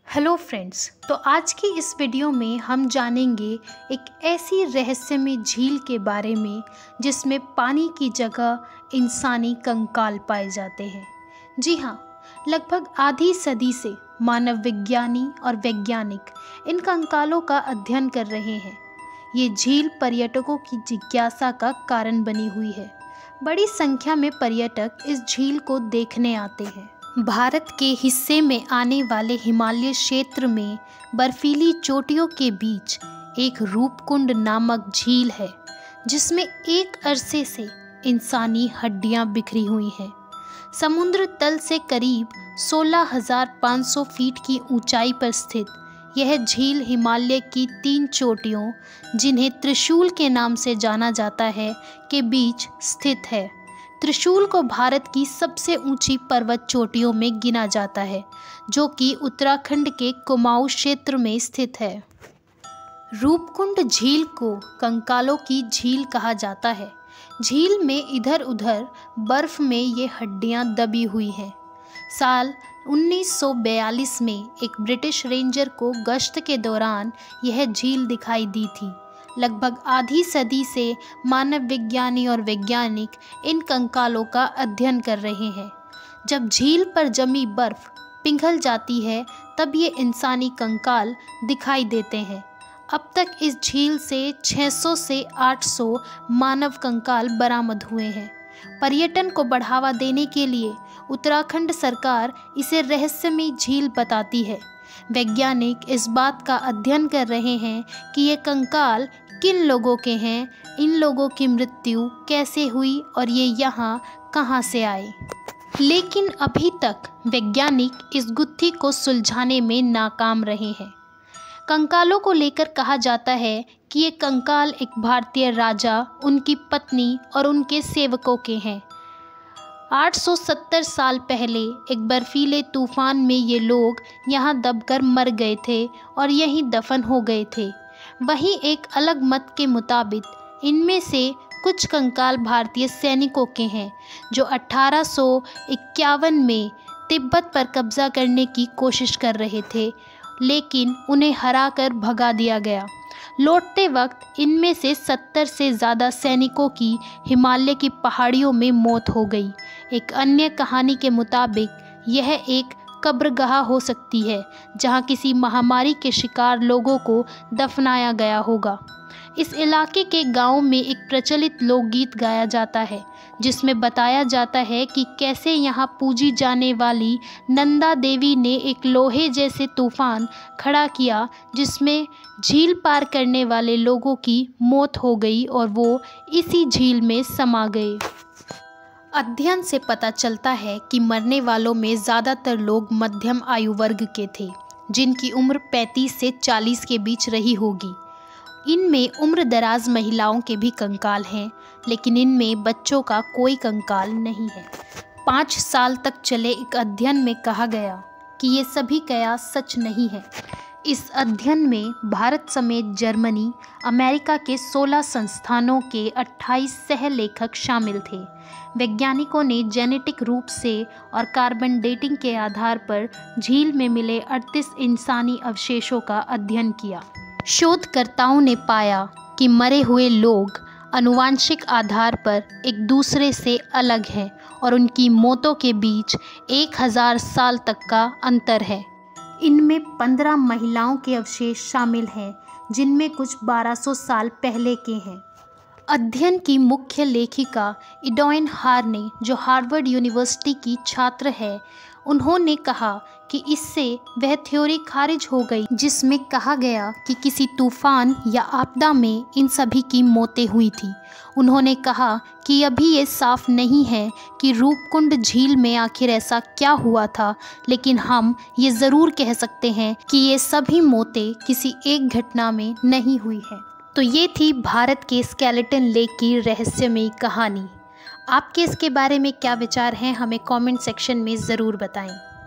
Hello friends, तो आज की इस वीडियो में हम जानेंगे एक ऐसी रहस्यमय झील के बारे में जिसमें पानी की जगह इंसानी कंकाल पाए जाते हैं। जी हाँ, लगभग आधी सदी से मानव विज्ञानी और वैज्ञानिक इन कंकालों का अध्ययन कर रहे हैं। ये झील पर्यटकों की जिज्ञासा का कारण बनी हुई है। बड़ी संख्या में पर्यटक इस झील को देखने आते हैं। भारत के हिस्से में आने वाले हिमालय क्षेत्र में बर्फीली चोटियों के बीच एक रूपकुंड नामक झील है, जिसमें एक अरसे से इंसानी हड्डियां बिखरी हुई हैं। समुद्र तल से करीब 16,500 फीट की ऊंचाई पर स्थित यह झील हिमालय की 3 चोटियों, जिन्हें त्रिशूल के नाम से जाना जाता है, के बीच स्थित है। त्रिशूल को भारत की सबसे ऊंची पर्वत चोटियों में गिना जाता है, जो कि उत्तराखंड के कुमाऊं क्षेत्र में स्थित है। रूपकुंड झील को कंकालों की झील कहा जाता है। झील में इधर उधर बर्फ में ये हड्डियां दबी हुई हैं। साल 1942 में एक ब्रिटिश रेंजर को गश्त के दौरान यह झील दिखाई दी थी। लगभग आधी सदी से मानव विज्ञानी और वैज्ञानिक इन कंकालों का अध्ययन कर रहे हैं। जब झील पर जमी बर्फ पिघल जाती है, तब ये इंसानी कंकाल दिखाई देते हैं। अब तक इस झील से 600 से 800 मानव कंकाल बरामद हुए हैं। पर्यटन को बढ़ावा देने के लिए उत्तराखंड सरकार इसे रहस्यमय झील बताती है। वैज्ञानिक इस बात का अध्ययन कर रहे हैं कि ये कंकाल किन लोगों के हैं, इन लोगों की मृत्यु कैसे हुई और ये यहाँ कहाँ से आए। लेकिन अभी तक वैज्ञानिक इस गुत्थी को सुलझाने में नाकाम रहे हैं। कंकालों को लेकर कहा जाता है कि ये कंकाल एक भारतीय राजा, उनकी पत्नी और उनके सेवकों के हैं। 870 साल पहले एक बर्फीले तूफान में ये लोग यहाँ दबकर मर गए थे और यहीं दफन हो गए थे। वहीं एक अलग मत के मुताबिक इनमें से कुछ कंकाल भारतीय सैनिकों के हैं, जो 1851 में तिब्बत पर कब्जा करने की कोशिश कर रहे थे, लेकिन उन्हें हराकर भगा दिया गया। लौटते वक्त इनमें से 70 से ज़्यादा सैनिकों की हिमालय की पहाड़ियों में मौत हो गई। एक अन्य कहानी के मुताबिक यह एक कब्रगाह हो सकती है, जहां किसी महामारी के शिकार लोगों को दफनाया गया होगा। इस इलाके के गांव में एक प्रचलित लोकगीत गाया जाता है, जिसमें बताया जाता है कि कैसे यहाँ पूजी जाने वाली नंदा देवी ने एक लोहे जैसे तूफान खड़ा किया, जिसमें झील पार करने वाले लोगों की मौत हो गई और वो इसी झील में समा गए। अध्ययन से पता चलता है कि मरने वालों में ज़्यादातर लोग मध्यम आयु वर्ग के थे, जिनकी उम्र 35 से 40 के बीच रही होगी। इनमें उम्र दराज महिलाओं के भी कंकाल हैं, लेकिन इनमें बच्चों का कोई कंकाल नहीं है। 5 साल तक चले एक अध्ययन में कहा गया कि ये सभी कयास सच नहीं है। इस अध्ययन में भारत समेत जर्मनी, अमेरिका के 16 संस्थानों के 28 सह-लेखक शामिल थे। वैज्ञानिकों ने जेनेटिक रूप से और कार्बन डेटिंग के आधार पर झील में मिले 38 इंसानी अवशेषों का अध्ययन किया। शोधकर्ताओं ने पाया कि मरे हुए लोग आनुवांशिक आधार पर एक दूसरे से अलग हैं और उनकी मौतों के बीच 1000 साल तक का अंतर है। इनमें 15 महिलाओं के अवशेष शामिल हैं, जिनमें कुछ 1200 साल पहले के हैं। अध्ययन की मुख्य लेखिका इडॉइन हार्ने, जो हार्वर्ड यूनिवर्सिटी की छात्र है, उन्होंने कहा कि इससे वह थ्योरी खारिज हो गई जिसमें कहा गया कि किसी तूफान या आपदा में इन सभी की मौतें हुई थी। उन्होंने कहा कि अभी ये साफ नहीं है कि रूपकुंड झील में आखिर ऐसा क्या हुआ था, लेकिन हम ये ज़रूर कह सकते हैं कि ये सभी मौतें किसी एक घटना में नहीं हुई हैं। तो ये थी भारत के स्केलेटन लेक की रहस्यमयी कहानी। आपके इसके बारे में क्या विचार हैं, हमें कमेंट सेक्शन में ज़रूर बताएं।